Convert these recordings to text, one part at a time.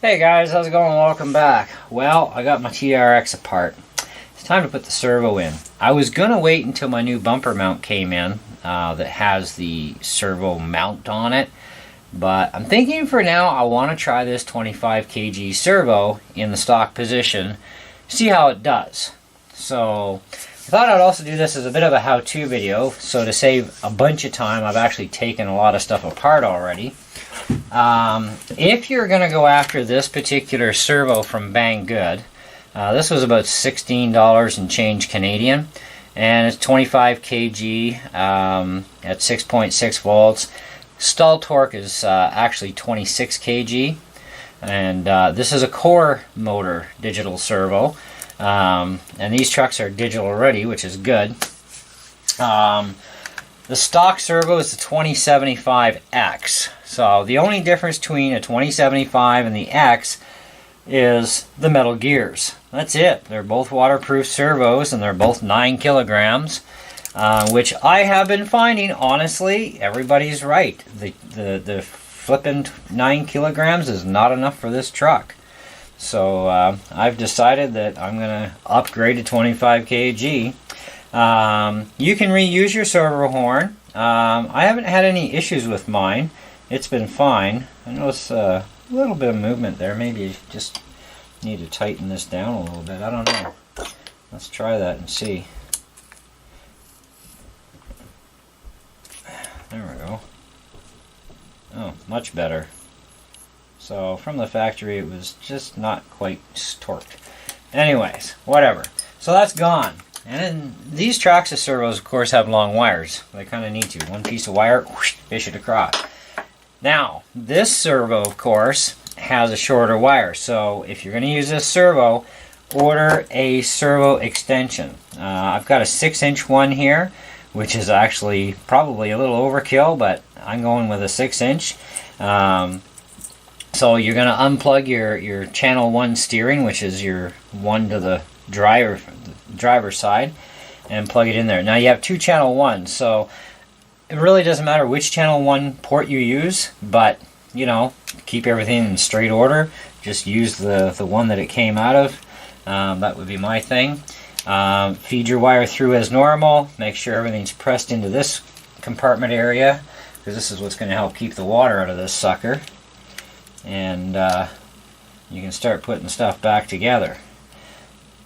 Hey guys, how's it going? Welcome back. Well, I got my TRX apart. It's time to put the servo in. I was gonna wait until my new bumper mount came in that has the servo mount on it, but I'm thinking for now I want to try this 25 kg servo in the stock position, see how it does. So I thought I'd also do this as a bit of a how-to video, so to save a bunch of time I've actually taken a lot of stuff apart already. If you're going to go after this particular servo from Banggood, this was about $16 and change Canadian, and it's 25 kg at 6.6 volts. Stall torque is actually 26 kg, and this is a core motor digital servo, and these trucks are digital already, which is good. The stock servo is the 2075X. So the only difference between a 2075 and the X is the metal gears. That's it. They're both waterproof servos and they're both 9 kilograms, which I have been finding, honestly, everybody's right. The flippin' 9 kilograms is not enough for this truck. So I've decided that I'm going to upgrade to 25 kg. You can reuse your servo horn. I haven't had any issues with mine. It's been fine. I notice a little bit of movement there. Maybe you just need to tighten this down a little bit. I don't know. Let's try that and see. There we go. Oh, much better. So from the factory it was just not quite torqued. Anyways, whatever. So that's gone. And then these Traxxas servos, of course, have long wires. They kind of need to. One piece of wire, whoosh, fish it across. Now, this servo, of course, has a shorter wire. So if you're going to use this servo, order a servo extension. I've got a 6-inch one here, which is actually probably a little overkill, but I'm going with a 6-inch. So you're going to unplug your channel 1 steering, which is your one to the driver's side, and plug it in there. Now you have 2 channel 1s, so it really doesn't matter which channel 1 port you use, but you know, keep everything in straight order. Just use the one that it came out of. That would be my thing. Feed your wire through as normal. Make sure everything's pressed into this compartment area, because this is what's going to help keep the water out of this sucker. And you can start putting stuff back together.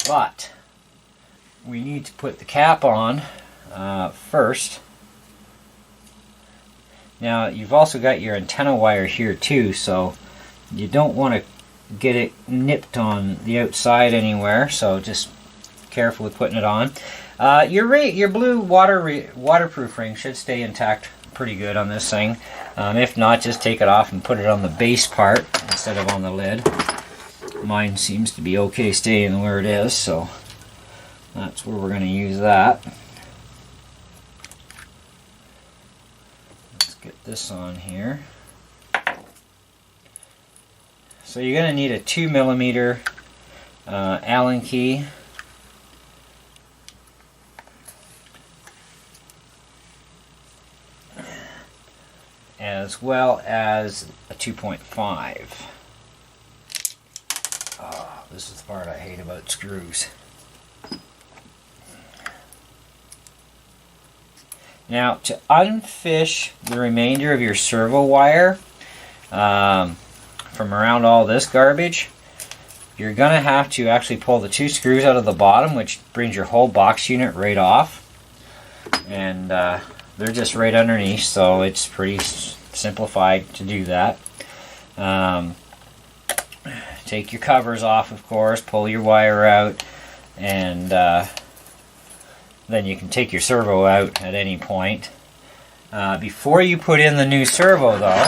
But we need to put the cap on first. Now you've also got your antenna wire here too, so you don't want to get it nipped on the outside anywhere, so just careful with putting it on. Your blue waterproof ring should stay intact pretty good on this thing. If not, just take it off and put it on the base part instead of on the lid. Mine seems to be okay staying where it is, so that's where we're going to use that. Let's get this on here. So you're going to need a 2mm Allen key. As well as a 2.5. Oh, this is the part I hate about screws. Now, to unfish the remainder of your servo wire from around all this garbage, you're going to have to actually pull the 2 screws out of the bottom, which brings your whole box unit right off. And they're just right underneath, so it's pretty simplified to do that. Take your covers off, of course, pull your wire out, and then you can take your servo out at any point. Before you put in the new servo, though,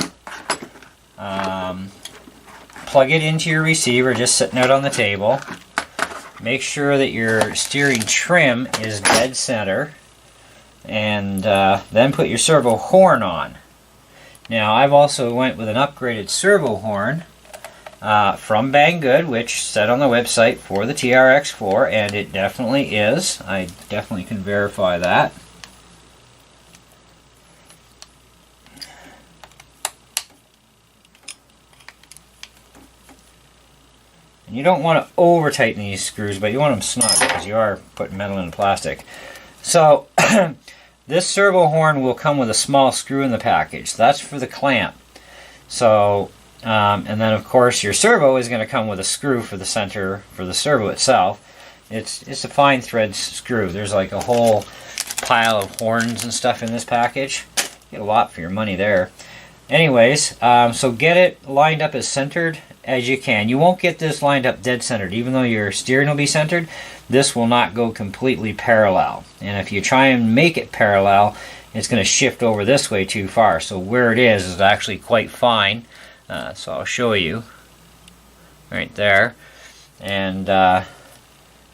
plug it into your receiver just sitting out on the table. Make sure that your steering trim is dead center, and then put your servo horn on. Now, I've also went with an upgraded servo horn from Banggood, which said on the website for the TRX4, and it definitely is. I definitely can verify that. You don't want to over tighten these screws, but you want them snug because you are putting metal in plastic. So this servo horn will come with a small screw in the package. That's for the clamp. So and then of course your servo is going to come with a screw for the center for the servo itself. It's a fine thread screw. There's like a whole pile of horns and stuff in this package. You get a lot for your money there. Anyways, so get it lined up as centered as you can. You won't get this lined up dead centered. Even though your steering will be centered, this will not go completely parallel. And if you try and make it parallel, it's going to shift over this way too far. So where it is actually quite fine. So I'll show you right there. And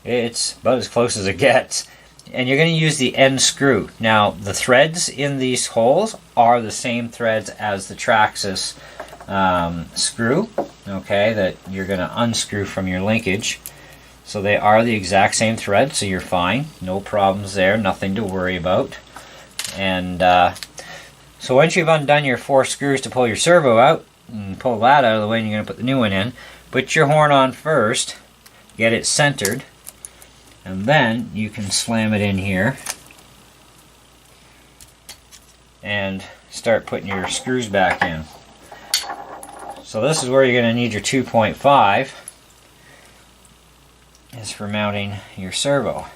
it's about as close as it gets. And you're going to use the end screw. Now, the threads in these holes are the same threads as the Traxxas screw, okay, that you're going to unscrew from your linkage. So they are the exact same thread, so you're fine. No problems there, nothing to worry about. And so once you've undone your 4 screws to pull your servo out, and pull that out of the way, and you're going to put the new one in, put your horn on first, get it centered, and then you can slam it in here and start putting your screws back in. So this is where you're going to need your 2.5 is for mounting your servo.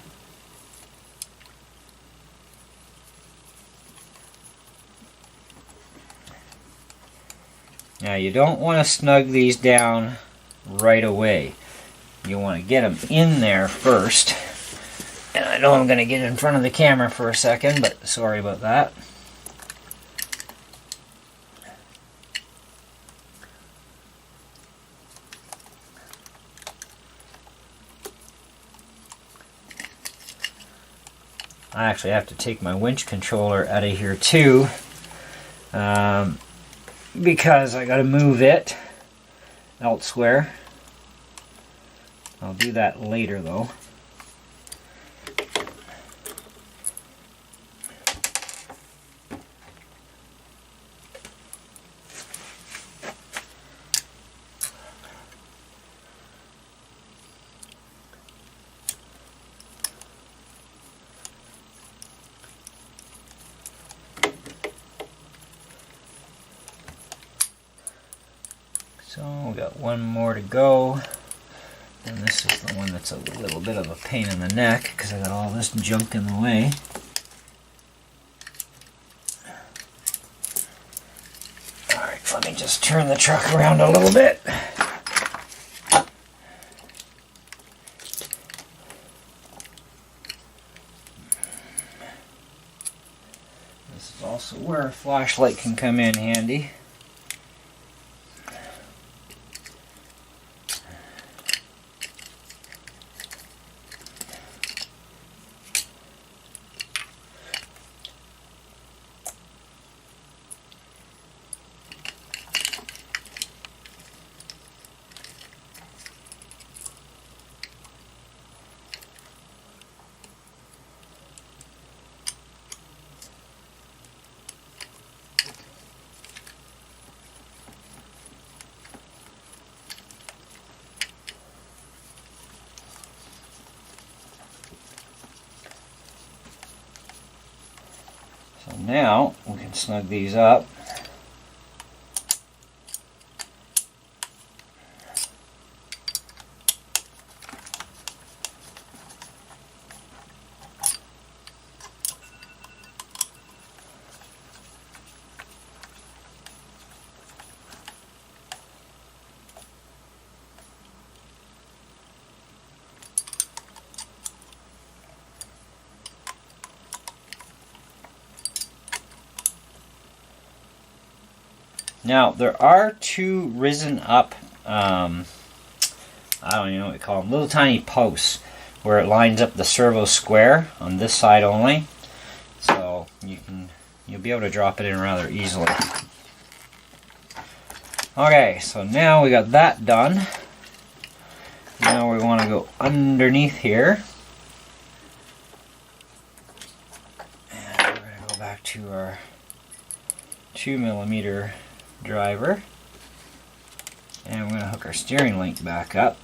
Now you don't want to snug these down right away. You want to get them in there first. And I know I'm going to get in front of the camera for a second, but sorry about that. I actually have to take my winch controller out of here too, because I got to move it elsewhere. I'll do that later though. So we got one more to go. And this is the one that's a little bit of a pain in the neck because I got all this junk in the way. Alright, let me just turn the truck around a little bit. This is also where a flashlight can come in handy. So now we can snug these up. Now, there are 2 risen up, I don't even know what you call them, little tiny posts where it lines up the servo square on this side only. So you'll be able to drop it in rather easily. Okay, so now we got that done. Now we want to go underneath here. And we're going to go back to our 2mm driver, and we're going to hook our steering link back up.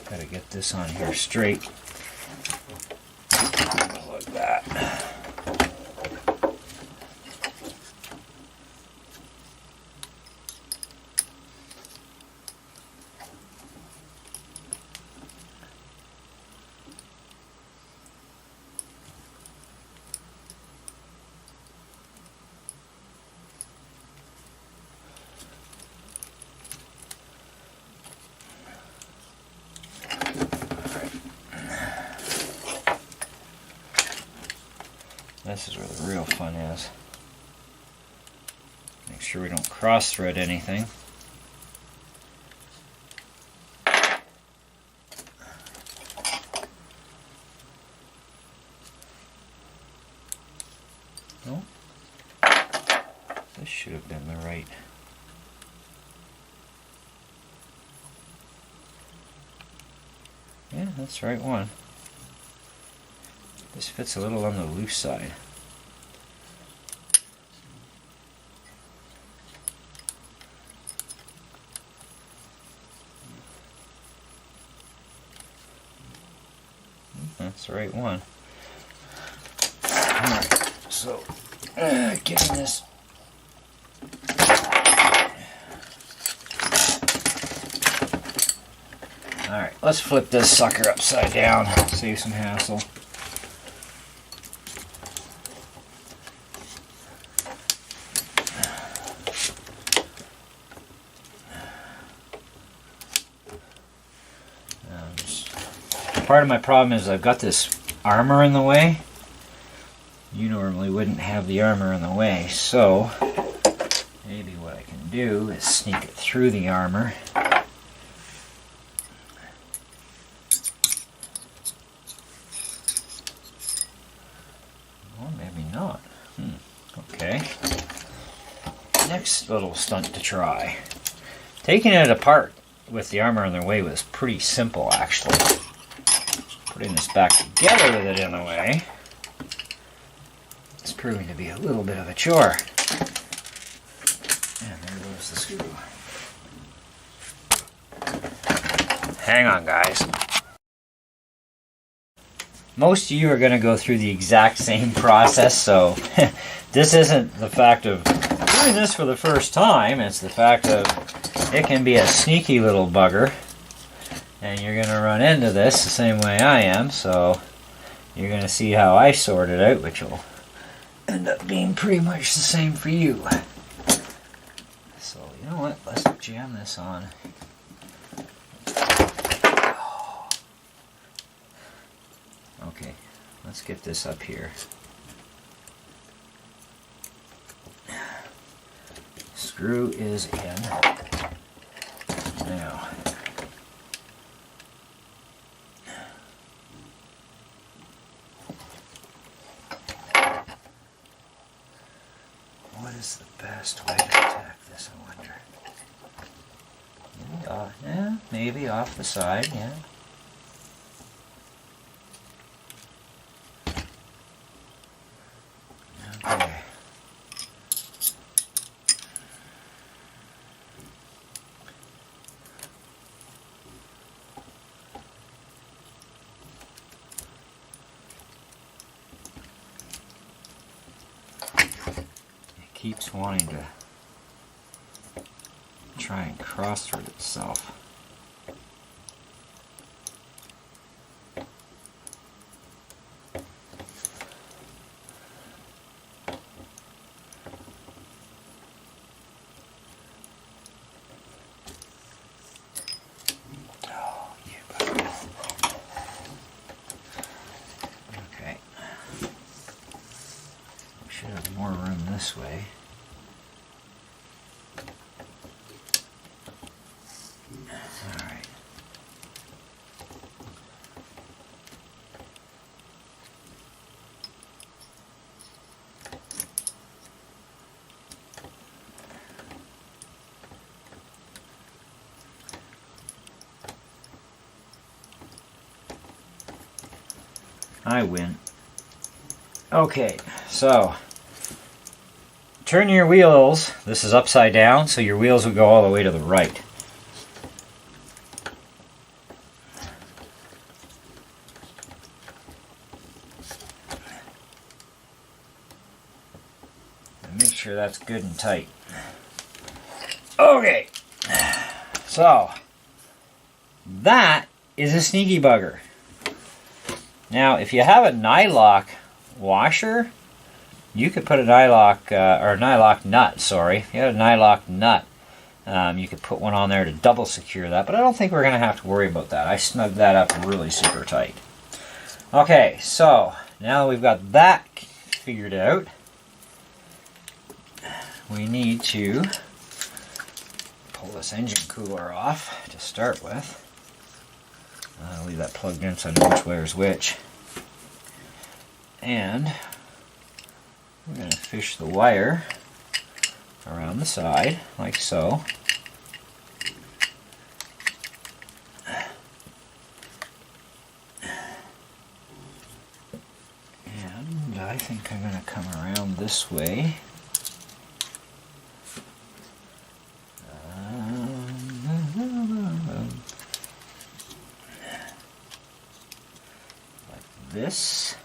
Gotta get this on here straight. Like that. This is where the real fun is. Make sure we don't cross thread anything. No? This should have been the right. Yeah, that's the right one. This fits a little on the loose side. That's the right one. Alright, so getting this. Alright, let's flip this sucker upside down, save some hassle. Part of my problem is I've got this armor in the way. You normally wouldn't have the armor in the way, so maybe what I can do is sneak it through the armor. Or maybe not. Okay. Next little stunt to try. Taking it apart with the armor in the way was pretty simple, actually. Putting this back together with it in the way, it's proving to be a little bit of a chore. And there goes the screw. Hang on, guys. Most of you are going to go through the exact same process, so this isn't the fact of doing this for the first time, it's the fact of it can be a sneaky little bugger. And you're going to run into this the same way I am, so you're going to see how I sort it out, which will end up being pretty much the same for you. So, you know what? Let's jam this on. Okay, let's get this up here. Screw is in. Now, what is the best way to attack this, I wonder? Yeah, maybe off the side, yeah. Okay. Keeps wanting to try and cross thread itself. Okay. We should have more room this way. Alright. I win. Okay, so turn your wheels. This is upside down, so your wheels will go all the way to the right. sure that's good and tight. Okay, so that is a sneaky bugger. Now, if you have a nylock washer, you could put a nylock, or a nylock nut, sorry. If you had a nylock nut, you could put one on there to double secure that, but I don't think we're going to have to worry about that. I snugged that up really super tight. Okay, so now we've got that figured out, we need to pull this engine cooler off to start with. I'll leave that plugged in so I know which way is which. And we're going to fish the wire around the side, like so. And I think I'm going to come around this way. Like this.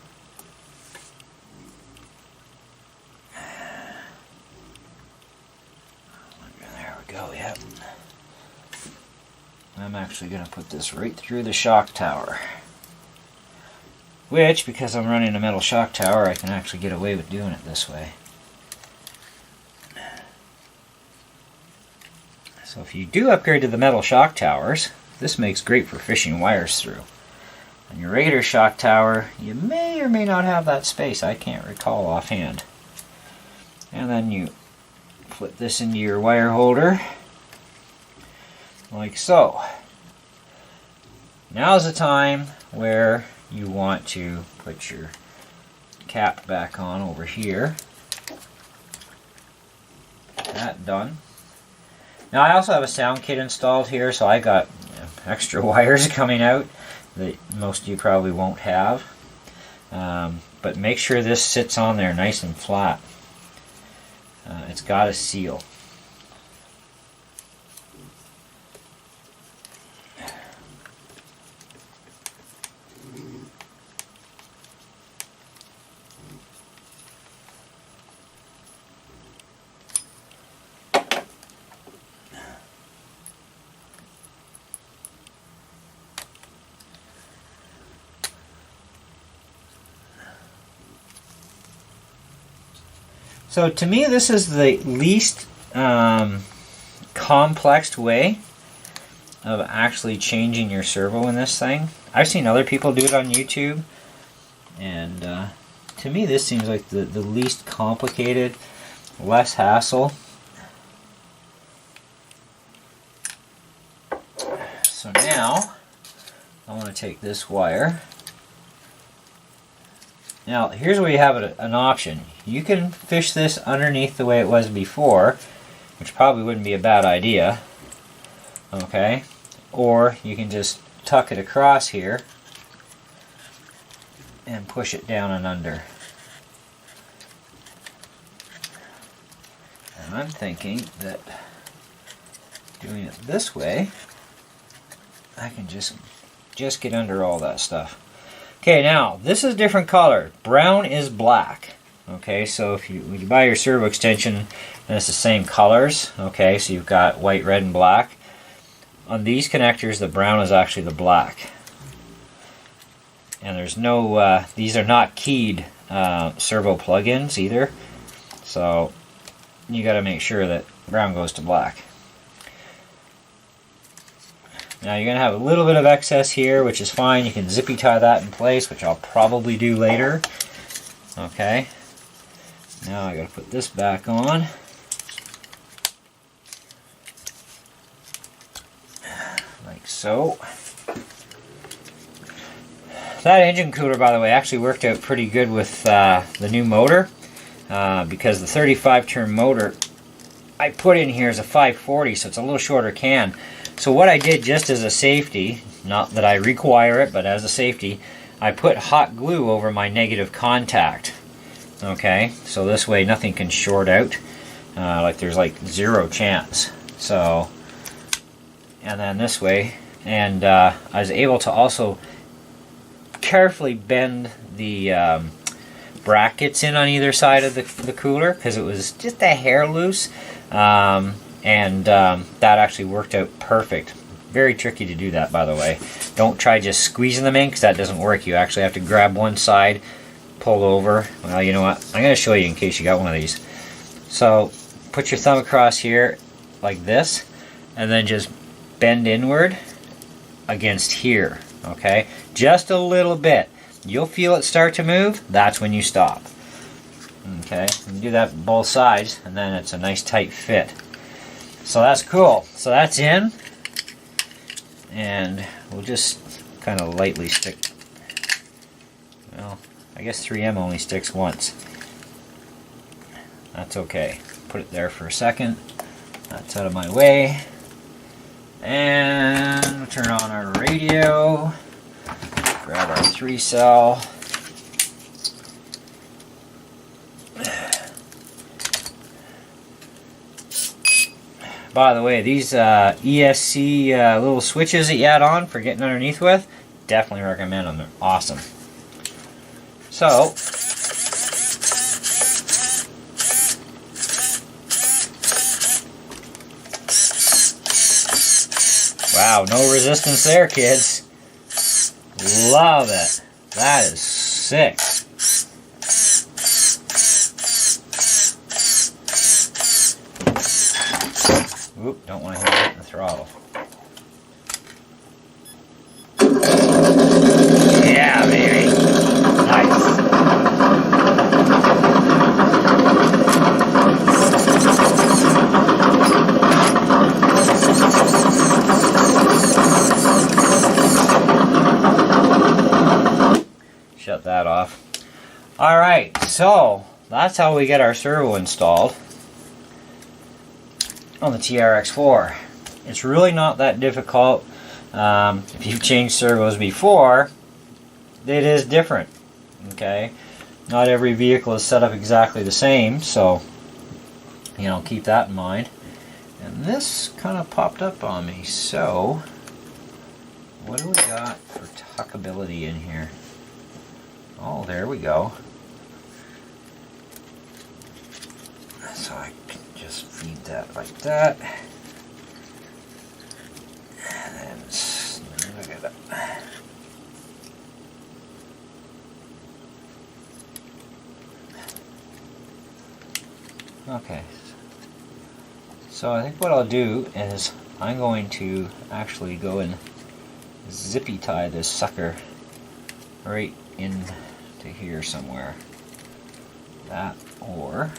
Go, yep. I'm actually going to put this right through the shock tower. Which, because I'm running a metal shock tower, I can actually get away with doing it this way. So if you do upgrade to the metal shock towers, this makes great for fishing wires through. On your regular shock tower, you may or may not have that space. I can't recall offhand. And then you put this into your wire holder, like so. Now's the time where you want to put your cap back on over here. That done. Now I also have a sound kit installed here, so I got extra wires coming out that most of you probably won't have. But make sure this sits on there nice and flat. It's got a seal. So to me, this is the least complex way of actually changing your servo in this thing. I've seen other people do it on YouTube, and to me this seems like the least complicated, less hassle. So now I want to take this wire. Now, here's where you have an option. You can fish this underneath the way it was before, which probably wouldn't be a bad idea. Okay? Or you can just tuck it across here and push it down and under. And I'm thinking that doing it this way, I can just get under all that stuff. Okay, now this is a different color. Brown is black. Okay, so when you buy your servo extension, and it's the same colors. Okay, so you've got white, red, and black. On these connectors, the brown is actually the black. And there's no, these are not keyed servo plugins either. So you got to make sure that brown goes to black. Now you're going to have a little bit of excess here, which is fine. You can zippy tie that in place, which I'll probably do later. Okay. Now I got to put this back on. Like so. That engine cooler, by the way, actually worked out pretty good with the new motor. Because the 35 turn motor I put in here is a 540, so it's a little shorter can. So what I did just as a safety, not that I require it, but as a safety, I put hot glue over my negative contact. Okay, so this way nothing can short out. Like there's like zero chance. So, and then this way, and I was able to also carefully bend the brackets in on either side of the cooler because it was just a hair loose, and that actually worked out perfect. Very tricky to do that, by the way. Don't try just squeezing them in because that doesn't work. You actually have to grab one side, pull over. Well, you know what? I'm going to show you in case you got one of these. So put your thumb across here like this, and then just bend inward against here, okay? Just a little bit. You'll feel it start to move. That's when you stop. Okay, you do that on both sides, and then it's a nice tight fit. So that's cool. So that's in, and we'll just kind of lightly stick. Well, I guess 3M only sticks once. That's okay. Put it there for a second. That's out of my way. And we'll turn on our radio. Grab our 3-cell. By the way, these ESC little switches that you add on for getting underneath with, definitely recommend them. They're awesome. So, wow, no resistance there, kids. Love it. That is sick. Oop, don't want to hit it in the throttle. Yeah, baby. Nice. Shut that off. Alright, so that's how we get our servo installed on the TRX4. It's really not that difficult. If you've changed servos before, it is different. Okay, not every vehicle is set up exactly the same, so you know, keep that in mind. And this kind of popped up on me, so what do we got for tuckability in here? Oh, there we go. So I can just feed that like that. And then look at that. Okay. So I think what I'll do is I'm going to actually go and zippy tie this sucker right into here somewhere. That, or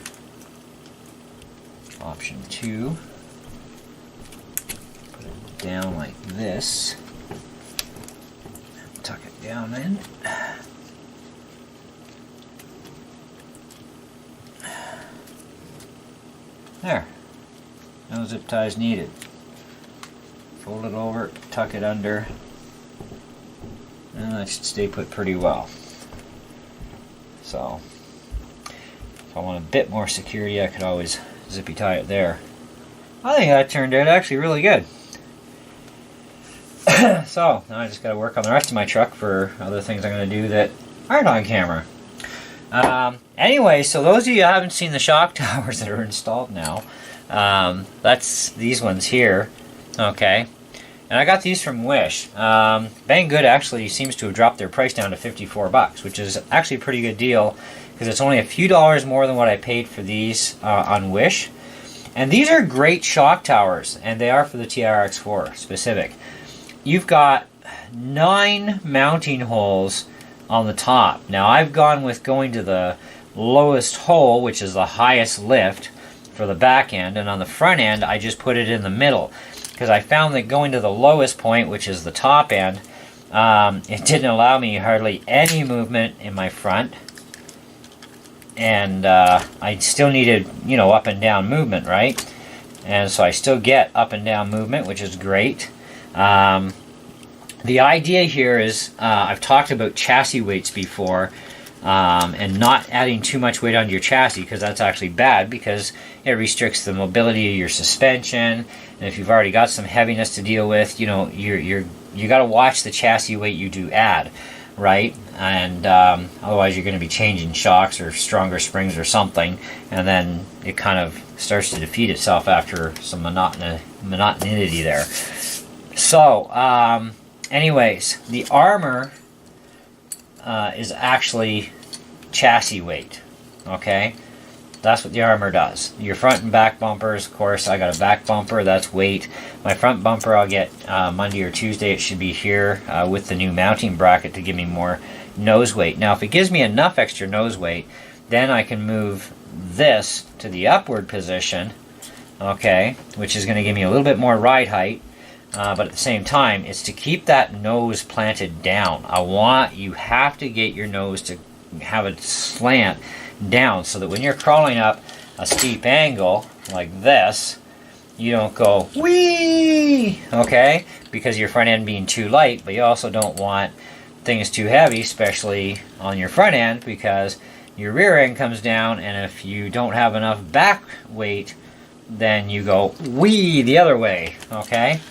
option 2, put it down like this, tuck it down in. There, no zip ties needed. Fold it over, tuck it under, and that should stay put pretty well. So, if I want a bit more security, I could always zippy tie it there. I think that turned out actually really good. So, now I just got to work on the rest of my truck for other things I'm going to do that aren't on camera. Anyway, so those of you who haven't seen the shock towers that are installed now, that's these ones here, okay? And I got these from Wish. Banggood actually seems to have dropped their price down to $54, which is actually a pretty good deal because it's only a few dollars more than what I paid for these on Wish. And these are great shock towers, and they are for the TRX4 specific. You've got 9 mounting holes on the top. Now I've gone with going to the lowest hole, which is the highest lift for the back end, and on the front end I just put it in the middle because I found that going to the lowest point, which is the top end, it didn't allow me hardly any movement in my front, and I still needed, you know, up and down movement, right? And so I still get up and down movement, which is great. The idea here is, I've talked about chassis weights before, and not adding too much weight onto your chassis, because that's actually bad because it restricts the mobility of your suspension. And if you've already got some heaviness to deal with, you know, you got to watch the chassis weight you do add. right? And otherwise you're going to be changing shocks or stronger springs or something, and then it kind of starts to defeat itself after some monotonity there. So anyways, the armor is actually chassis weight. Okay, that's what the armor does. Your front and back bumpers, of course, I got a back bumper, that's weight. My front bumper I'll get Monday or Tuesday. It should be here with the new mounting bracket to give me more nose weight. Now if it gives me enough extra nose weight, then I can move this to the upward position, okay, which is going to give me a little bit more ride height. But at the same time, it's to keep that nose planted down. You have to get your nose to have a slant down so that when you're crawling up a steep angle like this, you don't go whee, okay, because your front end being too light, but you also don't want things too heavy, especially on your front end, because your rear end comes down, and if you don't have enough back weight, then you go whee the other way, okay?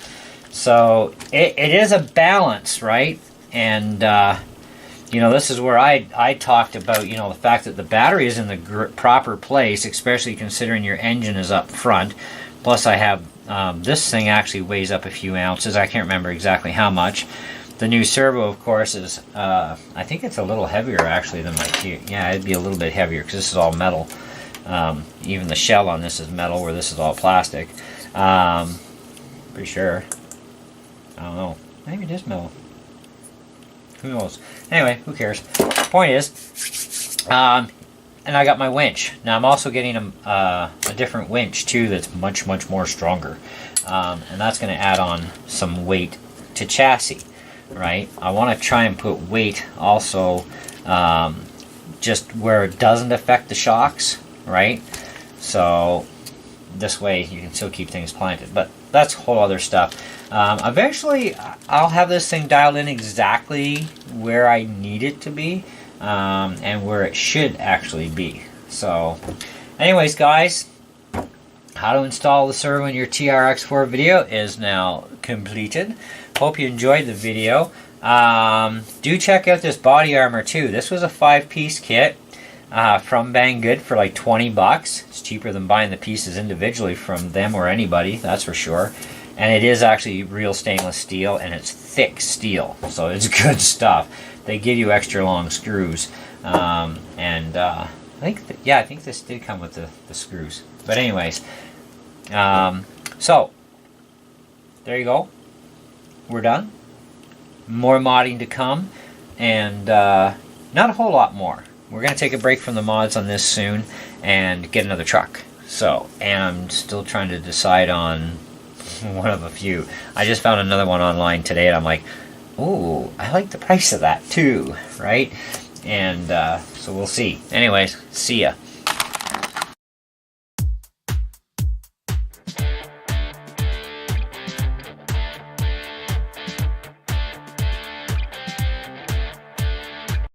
So it is a balance, right? And you know, this is where I talked about, you know, the fact that the battery is in the proper place, especially considering your engine is up front. Plus I have, this thing actually weighs up a few ounces. I can't remember exactly how much. The new Servo, of course, is, I think it's a little heavier actually than my T. Yeah, it'd be a little bit heavier because this is all metal. Even the shell on this is metal, where this is all plastic. Pretty sure. I don't know. Maybe it is metal. Who knows? Anyway, who cares? Point is, and I got my winch. Now I'm also getting a different winch too that's much more stronger. And that's going to add on some weight to chassis, right? I want to try and put weight also just where it doesn't affect the shocks, right? So this way you can still keep things planted. But that's whole other stuff. Eventually, I'll have this thing dialed in exactly where I need it to be, and where it should actually be. So, anyways, guys, how to install the servo in your TRX4 video is now completed. Hope you enjoyed the video. Do check out this body armor too. This was a 5-piece kit from Banggood for like 20 bucks. It's cheaper than buying the pieces individually from them or anybody, that's for sure. And it is actually real stainless steel, and it's thick steel, so it's good stuff. They give you extra long screws, and I think this did come with the screws. But anyways, so there you go. We're done. More modding to come, and not a whole lot more. We're gonna take a break from the mods on this soon and get another truck. So, and I'm still trying to decide on one of a few. I just found another one online today, and I'm like, ooh, I like the price of that too, right? And so we'll see. Anyways, see ya.